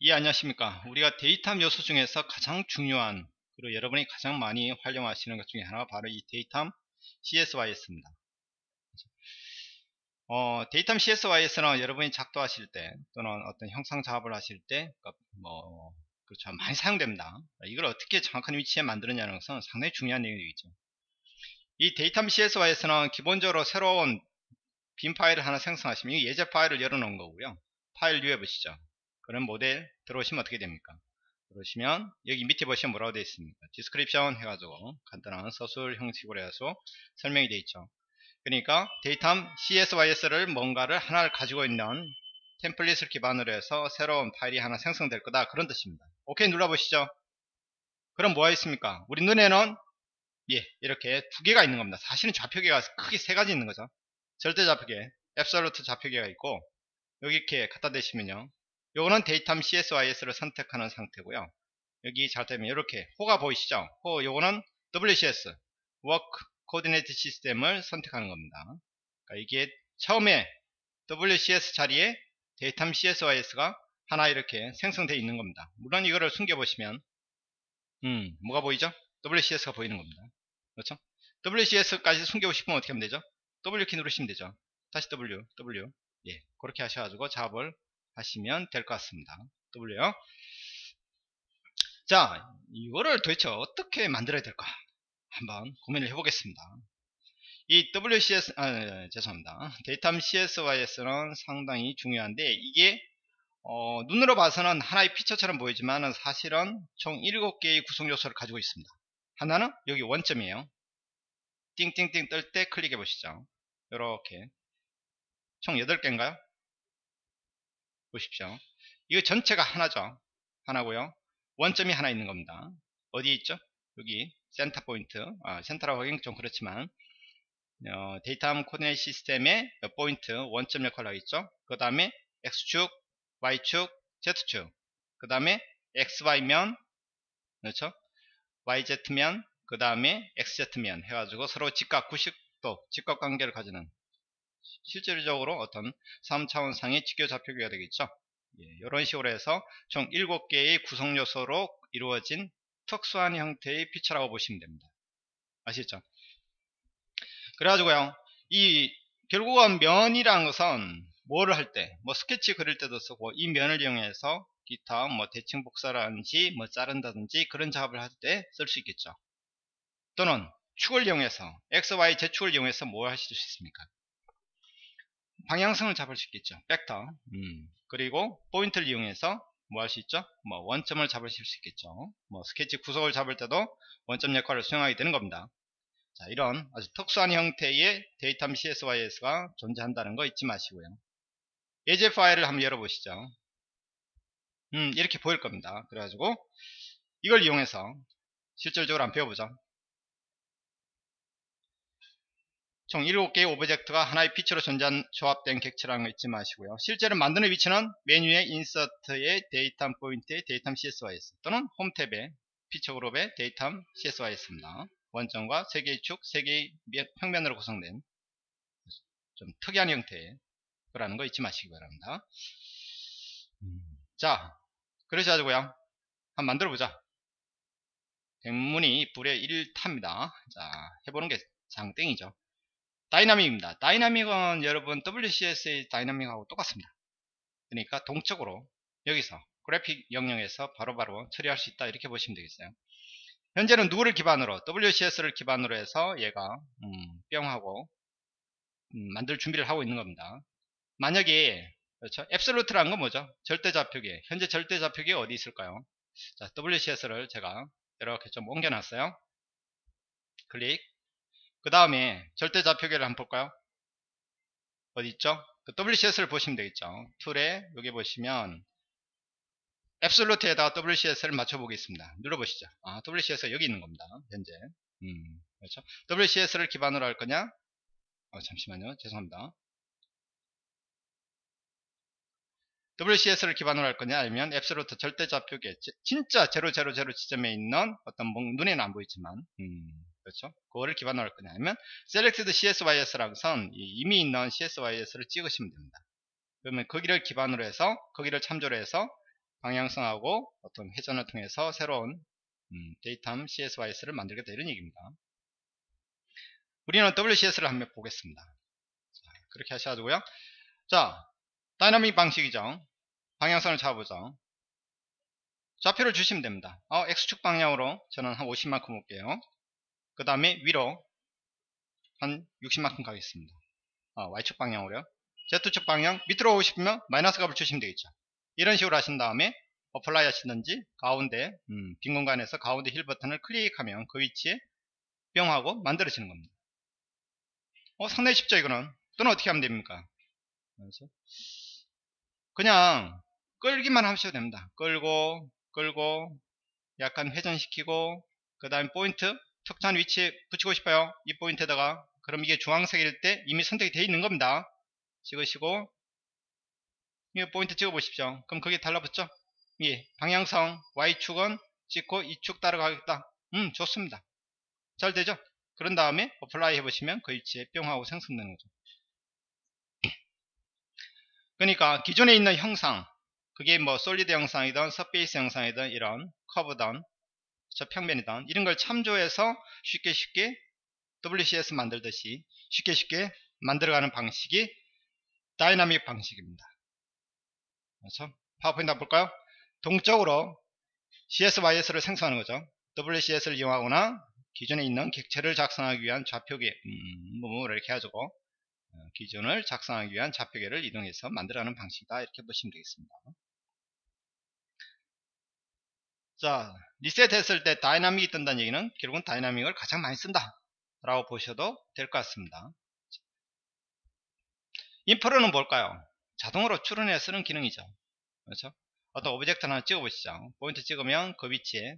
예, 안녕하십니까. 우리가 데이터 요소 중에서 가장 중요한, 그리고 여러분이 가장 많이 활용하시는 것 중에 하나가 바로 이 데이터 CSYS입니다. 데이터 CSYS는 여러분이 작도하실 때, 또는 어떤 형상 작업을 하실 때, 그렇죠. 많이 사용됩니다. 이걸 어떻게 정확한 위치에 만드느냐는 것은 상당히 중요한 내용이죠. 이 데이터 CSYS는 기본적으로 새로운 빈 파일을 하나 생성하시면, 이 예제 파일을 열어놓은 거고요. 파일 뷰에 보시죠. 그런 모델 들어오시면 어떻게 됩니까? 그러시면 여기 밑에 보시면 뭐라고 되어 있습니까? 디스크립션 해가지고 간단한 서술 형식으로 해서 설명이 되어 있죠. 그러니까 데이터 CSYS를 뭔가를 하나를 가지고 있는 템플릿을 기반으로 해서 새로운 파일이 하나 생성될 거다, 그런 뜻입니다. 오케이 눌러보시죠. 그럼 뭐가 있습니까? 우리 눈에는 이렇게 두 개가 있는 겁니다. 사실은 좌표계가 크게 세 가지 있는 거죠. 절대 좌표계, 앱솔루트 좌표계가 있고, 여기 이렇게 갖다 대시면요, 요거는 데이터 CSYS를 선택하는 상태고요. 여기 잘 되면 이렇게 호가 보이시죠? 요거는 WCS Work Coordinate System을 선택하는 겁니다. 그러니까 이게 처음에 WCS 자리에 데이터 CSYS가 하나 이렇게 생성되어 있는 겁니다. 물론 이거를 숨겨 보시면 뭐가 보이죠? WCS가 보이는 겁니다. 그렇죠? WCS까지 숨기고 싶으면 어떻게 하면 되죠? W키 누르시면 되죠. 다시 W. 그렇게 하셔가지고 작업을 하시면 될 것 같습니다. W요. 자, 이거를 도대체 어떻게 만들어야 될까? 한번 고민을 해보겠습니다. 이 WCS, 죄송합니다. 데이터 CSYS는 상당히 중요한데, 이게, 눈으로 봐서는 하나의 피처처럼 보이지만 사실은 총 7개의 구성 요소를 가지고 있습니다. 하나는 여기 원점이에요. 띵띵띵 뜰 때 클릭해 보시죠. 이렇게. 총 8개인가요? 보십시오. 이거 전체가 하나죠. 하나고요. 원점이 하나 있는 겁니다. 어디에 있죠? 여기 센터 포인트. 센터라고 하긴 좀 그렇지만 데이터 코디네이트 시스템의 포인트 원점 역할을 하겠죠. 그 다음에 X축, Y축, Z축, 그 다음에 XY면, 그렇죠? YZ면, 그 다음에 XZ면 해가지고 서로 직각 90도 직각 관계를 가지는, 실질적으로 어떤 3차원상의 직교 좌표기가 되겠죠. 이런 식으로 해서 총 7개의 구성 요소로 이루어진 특수한 형태의 피처라고 보시면 됩니다. 아시죠? 그래가지고요, 이 결국은 면이라는 것은 뭐를 할 때, 스케치 그릴 때도 쓰고, 이 면을 이용해서 기타 대칭 복사라든지 자른다든지 그런 작업을 할 때 쓸 수 있겠죠. 또는 축을 이용해서 X, Y, Z축을 이용해서 뭘 하실 수 있습니까? 방향성을 잡을 수 있겠죠. 벡터. 그리고 포인트를 이용해서 뭐 할 수 있죠? 원점을 잡으실 수 있겠죠. 스케치 구석을 잡을 때도 원점 역할을 수행하게 되는 겁니다. 자, 이런 아주 특수한 형태의 데이터 CSYS가 존재한다는 거 잊지 마시고요. 예제 파일을 한번 열어보시죠. 이렇게 보일 겁니다. 그래가지고 이걸 이용해서 실질적으로 한번 배워보죠. 총 7개의 오브젝트가 하나의 피처로 조합된 객체라는 거 잊지 마시고요. 실제로 만드는 위치는 메뉴의 인서트의 데이터 포인트의 데이터 CSYS 또는 홈 탭의 피처 그룹의 데이터 CSYS입니다. 원점과 3개의 축, 3개의 평면으로 구성된 좀 특이한 형태의 거라는 거 잊지 마시기 바랍니다. 자, 그러셔가지고요, 한번 만들어보자. 백문이 불의 1타입니다. 자, 해보는 게 장땡이죠. 다이나믹입니다. 다이나믹은 여러분 WCS의 다이나믹하고 똑같습니다. 그러니까 동적으로 여기서 그래픽 영역에서 바로바로 처리할 수 있다, 이렇게 보시면 되겠어요. 현재는 누구를 기반으로, WCS를 기반으로 해서 얘가 뿅 하고 만들 준비를 하고 있는 겁니다. 만약에, 그렇죠, 앱솔루트라는 건 뭐죠? 절대좌표계. 현재 절대좌표계 어디 있을까요? 자, WCS를 제가 이렇게 좀 옮겨놨어요. 클릭. 그 다음에 절대좌표계를 한번 볼까요? 어디 있죠? 그 WCS를 보시면 되겠죠. 툴에 여기 보시면 앱솔루트에다가 WCS를 맞춰 보겠습니다. 눌러보시죠. WCS가 여기 있는 겁니다. 현재. 그렇죠. WCS를 기반으로 할 거냐? 잠시만요. 죄송합니다. WCS를 기반으로 할 거냐, 아니면 앱솔루트 절대좌표계, 진짜 000 지점에 있는 어떤 눈에는 안 보이지만, 그렇죠, 그거를 기반으로 할 거냐, 아니면 Selected CSYS라는 선, 이미 있는 CSYS를 찍으시면 됩니다. 그러면 거기를 기반으로 해서, 거기를 참조로 해서 방향성하고 어떤 회전을 통해서 새로운 데이터 CSYS를 만들겠다 이런 얘기입니다. 우리는 WCS를 한번 보겠습니다. 자, 그렇게 하셔가지고요. 자, 다이나믹 방식이죠. 방향성을 잡아보죠. 좌표를 주시면 됩니다. X축 방향으로 저는 한 50만큼 올게요. 그 다음에 위로 한 60만큼 가겠습니다. Y축 방향으로요. Z축 방향 밑으로 오고 싶으면 마이너스 값을 주시면 되겠죠. 이런 식으로 하신 다음에 어플라이 하시든지 가운데 빈 공간에서 가운데 힐 버튼을 클릭하면 그 위치에 뿅 하고 만들어지는 겁니다. 상당히 쉽죠 이거는. 또는 어떻게 하면 됩니까? 그냥 끌기만 하셔도 됩니다. 끌고 약간 회전시키고 그 다음에 포인트 특정한 위치에 붙이고 싶어요. 이 포인트에다가 그럼 이게 주황색일 때 이미 선택이 되어 있는 겁니다. 찍으시고 이 포인트 찍어 보십시오. 그럼 그게 달라붙죠? 예, 방향성 Y축은 찍고 이축 따라가겠다. 좋습니다. 잘 되죠? 그런 다음에 어플라이 해보시면 그 위치에 뿅 하고 생성되는 거죠. 그러니까 기존에 있는 형상, 그게 뭐 솔리드 형상이든 서페이스 형상이든 이런 커브든 저 평면이든 이런 걸 참조해서 쉽게 WCS 만들듯이 쉽게 만들어가는 방식이 다이나믹 방식입니다. 그렇죠? 파워포인트 한번 볼까요? 동적으로 CSYS를 생성하는 거죠. WCS를 이용하거나 기존에 있는 객체를 작성하기 위한 좌표계 뭐 이렇게 해가지고 기존을 작성하기 위한 좌표계를 이동해서 만들어가는 방식이다 이렇게 보시면 되겠습니다. 자, 리셋 했을 때 다이나믹이 뜬다는 얘기는 결국은 다이나믹을 가장 많이 쓴다 라고 보셔도 될 것 같습니다. 인프로는 뭘까요? 자동으로 추론해 쓰는 기능이죠. 그렇죠? 어떤 오브젝트 하나 찍어 보시죠. 포인트 찍으면 그 위치에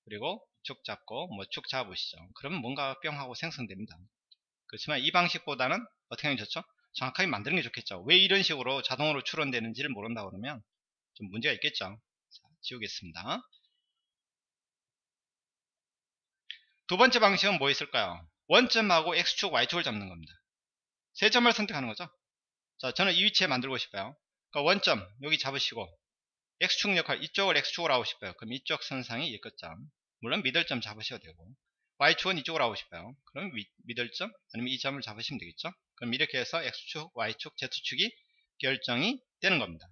그리고 축 잡고 뭐 축 잡아 보시죠. 그러면 뭔가 뿅 하고 생성됩니다. 그렇지만 이 방식보다는 어떻게 하면 좋죠? 정확하게 만드는 게 좋겠죠. 왜 이런 식으로 자동으로 추론되는지를 모른다 그러면 좀 문제가 있겠죠. 자, 지우겠습니다. 두 번째 방식은 뭐 있을까요? 원점하고 X축, Y축을 잡는 겁니다. 세 점을 선택하는 거죠. 자, 저는 이 위치에 만들고 싶어요. 그러니까 원점 여기 잡으시고 X축 역할 이쪽을 X축으로 하고 싶어요. 그럼 이쪽 선상이 이 끝점. 물론 미들점 잡으셔도 되고 Y축은 이쪽으로 하고 싶어요. 그럼 미들점 아니면 이 점을 잡으시면 되겠죠. 그럼 이렇게 해서 X축, Y축, Z축이 결정이 되는 겁니다.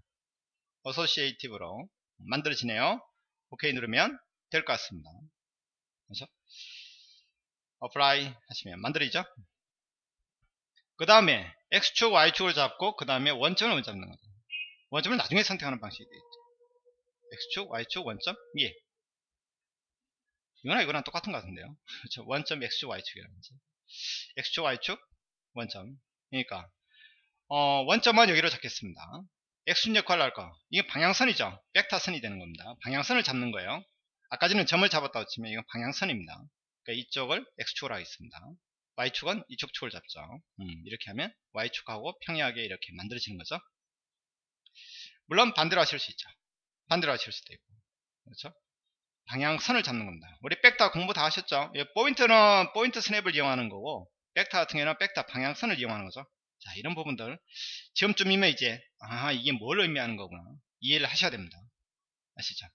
어소시에이티브로 만들어지네요. 오케이 누르면 될 것 같습니다. 그렇죠? 어플라이 하시면 만들어지죠. 그 다음에 X축, Y축을 잡고 그 다음에 원점을 잡는 거죠. 원점을 나중에 선택하는 방식이 되겠죠. X축, Y축, 원점? 예. 이거랑 똑같은 것 같은데요. 그렇죠. 원점 X축, Y축이라는 거죠. X축, Y축, 원점. 그러니까 원점은 여기로 잡겠습니다. X축 역할을 할까? 이게 방향선이죠. 벡터선이 되는 겁니다. 방향선을 잡는 거예요. 아까 전에 점을 잡았다고 치면 이건 방향선입니다. 그러니까 이쪽을 X축으로 하겠습니다. Y축은 이쪽 축을 잡죠. 이렇게 하면 Y축하고 평이하게 이렇게 만들어지는 거죠. 물론 반대로 하실 수 있죠. 반대로 하실 수도 있고. 그렇죠? 방향선을 잡는 겁니다. 우리 백타 공부 다 하셨죠? 포인트는 포인트 스냅을 이용하는 거고 백타 같은 경우는 백타 방향선을 이용하는 거죠. 자, 이런 부분들 지금쯤이면 이제 이게 뭘 의미하는 거구나 이해를 하셔야 됩니다. 아시죠?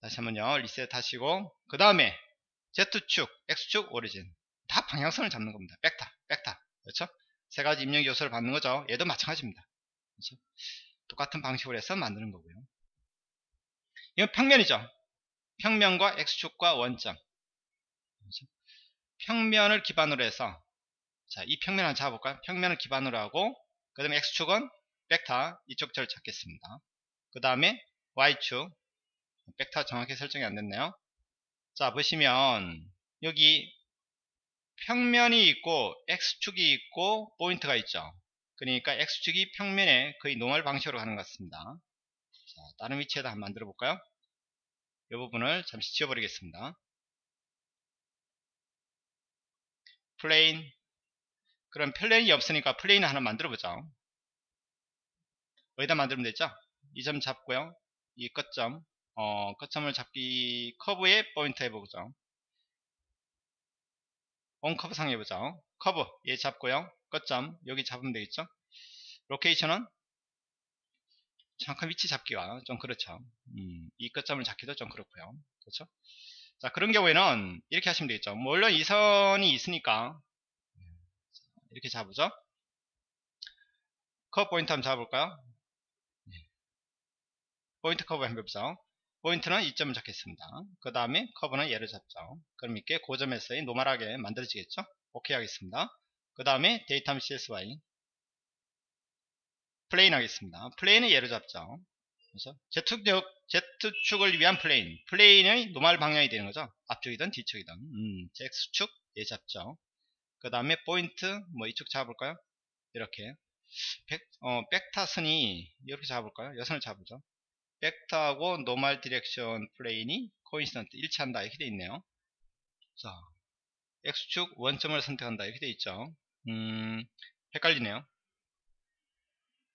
다시 한번요 리셋 하시고 그 다음에 Z축, X축, 오리진 다 방향선을 잡는 겁니다. 백타 그렇죠? 세 가지 입력 요소를 받는 거죠. 얘도 마찬가지입니다. 그렇죠? 똑같은 방식으로 해서 만드는 거고요. 이건 평면이죠. 평면과 X축과 원점. 그렇죠? 평면을 기반으로 해서 자, 이 평면 한번 잡아볼까요? 평면을 기반으로 하고 그 다음에 X축은 벡터 이쪽 절 잡겠습니다. 그 다음에 Y축 벡터 정확히 설정이 안됐네요. 자, 보시면 여기 평면이 있고 X축이 있고 포인트가 있죠. 그러니까 X축이 평면에 거의 노멀 방식으로 가는 것 같습니다. 자, 다른 위치에다 한번 만들어 볼까요? 이 부분을 잠시 지워버리겠습니다. 플레인. 그럼 플레인이 없으니까 플레인 하나 만들어 보죠. 어디다 만들면 되죠? 이 점 잡고요. 이 끝점, 끝점을 잡기 커브에 포인트 해보죠. 온 커브 상 해보죠. 커브 얘 잡고요. 끝점 여기 잡으면 되겠죠? 로케이션은 정확한 위치 잡기가 좀 그렇죠. 이 끝점을 잡기도 좀 그렇고요. 그렇죠? 자, 그런 경우에는 이렇게 하시면 되겠죠. 물론 이 선이 있으니까 이렇게 잡으죠. 커브 포인트 한번 잡아볼까요? 포인트 커브 한번 해보죠. 포인트는 2점을 잡겠습니다. 그 다음에 커브는 얘를 잡죠. 그럼 이렇게 고점에서의 노멀하게 만들어지겠죠. 오케이 하겠습니다. 그 다음에 데이터 CSY 플레인 하겠습니다. 플레인은 얘를 잡죠. 그래서 Z축을 위한 플레인의 노멀 방향이 되는 거죠. 앞쪽이든 뒤쪽이든. X축 얘 잡죠. 그 다음에 포인트 뭐 이쪽 잡을까요? 이렇게 백타선이 이렇게 잡을까요? 여선을 잡으죠. 벡터하고 노멀 디렉션 플레인이 코인시던트 일치한다 이렇게 돼 있네요. 자, X축 원점을 선택한다 이렇게 돼 있죠. 헷갈리네요.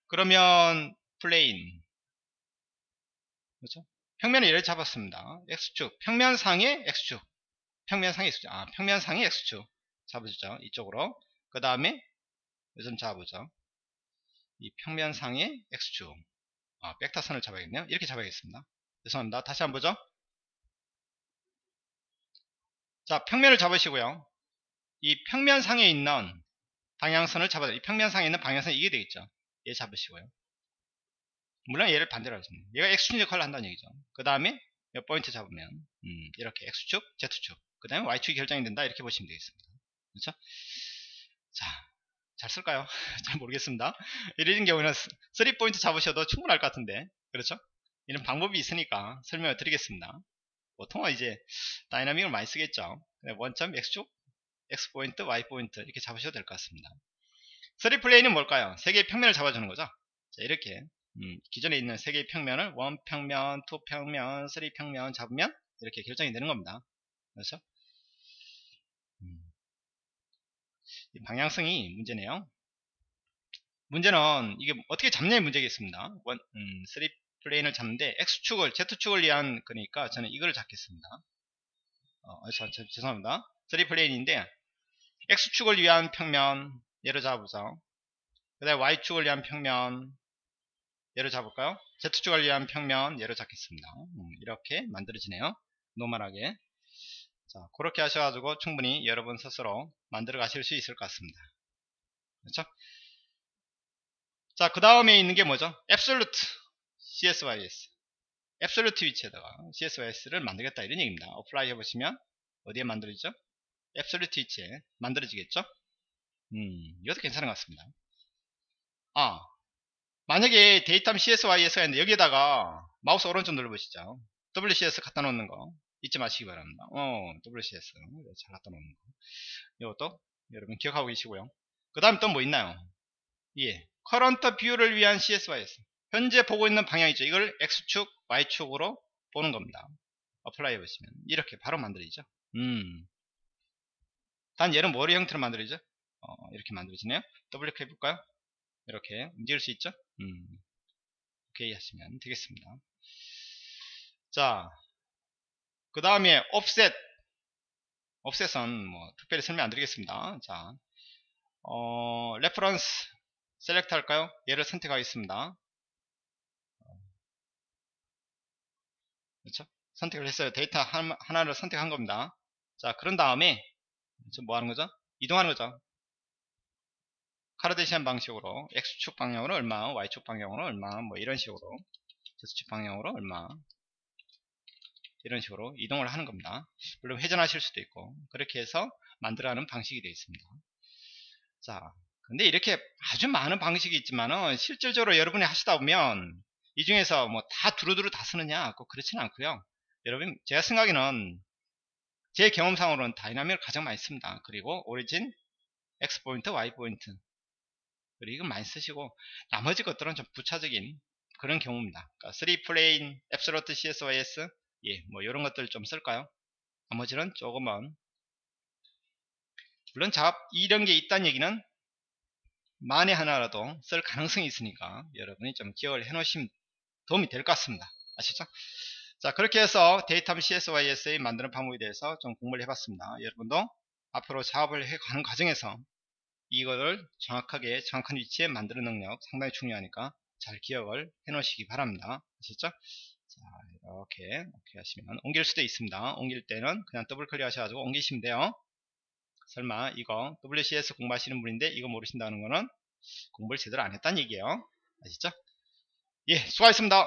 그러면 플레인 그렇죠? 평면을 얘를 잡았습니다. X축 평면상의 X축 평면상의 X축 평면상의 X축 잡으죠. 이쪽으로. 그 다음에 요즘 잡으죠. 이 평면상의 X축 백타선을 잡아야겠네요. 이렇게 잡아야겠습니다. 죄송합니다. 다시 한번 보죠. 자, 평면을 잡으시고요. 이 평면상에 있는 방향선을 잡아야 돼요. 이 평면상에 있는 방향선이 이게 되겠죠. 얘 잡으시고요. 물론 얘를 반대로 하겠습니다. 얘가 X축 역할을 한다는 얘기죠. 그 다음에 포인트 잡으면 이렇게 X축, Z축, 그 다음에 Y축이 결정이 된다 이렇게 보시면 되겠습니다. 그렇죠? 자, 잘 쓸까요? 잘 모르겠습니다. 이런 경우는 3포인트 잡으셔도 충분할 것 같은데 그렇죠? 이런 방법이 있으니까 설명을 드리겠습니다. 보통은 이제 다이나믹을 많이 쓰겠죠. 원점 X축, X포인트, Y포인트 이렇게 잡으셔도 될 것 같습니다. 3플레인은 뭘까요? 세 개의 평면을 잡아주는 거죠. 자, 이렇게 기존에 있는 세 개의 평면을 1평면, 2평면, 3평면 잡으면 이렇게 결정이 되는 겁니다. 그렇죠? 이 방향성이 문제네요. 문제는 이게 어떻게 잡냐의 문제겠습니다. 3플레인을 잡는데 X축을, Z축을 위한 거니까 저는 이걸 잡겠습니다. 죄송합니다. 3플레인인데 X축을 위한 평면 얘를 잡으죠. 그 다음에 Y축을 위한 평면 얘를 잡을까요? Z축을 위한 평면 얘를 잡겠습니다. 이렇게 만들어지네요. 노멀하게. 자, 그렇게 하셔가지고 충분히 여러분 스스로 만들어 가실 수 있을 것 같습니다. 그렇죠? 자, 그 다음에 있는 게 뭐죠? Absolute CSYS. Absolute 위치에다가 CSYS를 만들겠다 이런 얘기입니다. 어플라이 해보시면 어디에 만들어지죠? Absolute 위치에 만들어지겠죠? 이것도 괜찮은 것 같습니다. 만약에 데이터 CSYS가 있는데 여기에다가 마우스 오른쪽 눌러보시죠. WCS 갖다 놓는 거 잊지 마시기 바랍니다. WCS 잘 갖다 놓는 거 이것도 여러분 기억하고 계시고요. 그 다음 또 뭐 있나요? 예, 커런트 뷰를 위한 CSYS 현재 보고 있는 방향이죠. 이걸 X축, Y축으로 보는 겁니다. 어플라이 해보시면 이렇게 바로 만들어지죠. 단 얘는 머리 형태로 만들어지죠. 이렇게 만들어지네요. 더블 클릭 해볼까요? 이렇게 움직일 수 있죠. 오케이 하시면 되겠습니다. 자, 그 다음에 옵셋은 뭐 특별히 설명 안 드리겠습니다. 자, 레퍼런스 셀렉트 할까요? 얘를 선택하겠습니다. 그렇죠? 선택을 했어요. 데이터 하나를 선택한 겁니다. 자, 그런 다음에 뭐 하는 거죠? 이동하는 거죠. 카르데시안 방식으로 X축 방향으로 얼마, Y축 방향으로 얼마, 뭐 이런 식으로 Z축 방향으로 얼마 이런 식으로 이동을 하는 겁니다. 물론 회전하실 수도 있고 그렇게 해서 만들어가는 방식이 되어 있습니다. 자, 근데 이렇게 아주 많은 방식이 있지만은 실질적으로 여러분이 하시다 보면 이 중에서 뭐 다 두루두루 다 쓰느냐 꼭 그렇지는 않고요. 여러분 제가 생각에는 제 경험상으로는 다이나믹을 가장 많이 씁니다. 그리고 오리진, X포인트, Y포인트 그리고 이건 많이 쓰시고 나머지 것들은 좀 부차적인 그런 경우입니다. 그러니까 3플레인, Absolute CSYS 예, 뭐 이런 것들 좀 쓸까요? 나머지는 조금은 물론 이런 게 있다는 얘기는 만에 하나라도 쓸 가능성이 있으니까 여러분이 좀 기억을 해 놓으시면 도움이 될 것 같습니다. 아시죠? 자, 그렇게 해서 데이터 CSYSA 만드는 방법에 대해서 좀 공부를 해봤습니다. 여러분도 앞으로 작업을 해가는 과정에서 이거를 정확한 위치에 만드는 능력 상당히 중요하니까 잘 기억을 해 놓으시기 바랍니다. 아셨죠? 자, 이렇게 하시면 옮길 수도 있습니다. 옮길 때는 그냥 더블 클릭 하셔가지고 옮기시면 돼요. 설마 이거 WCS 공부하시는 분인데 이거 모르신다는 거는 공부를 제대로 안 했다는 얘기예요. 아시죠? 예, 수고하셨습니다.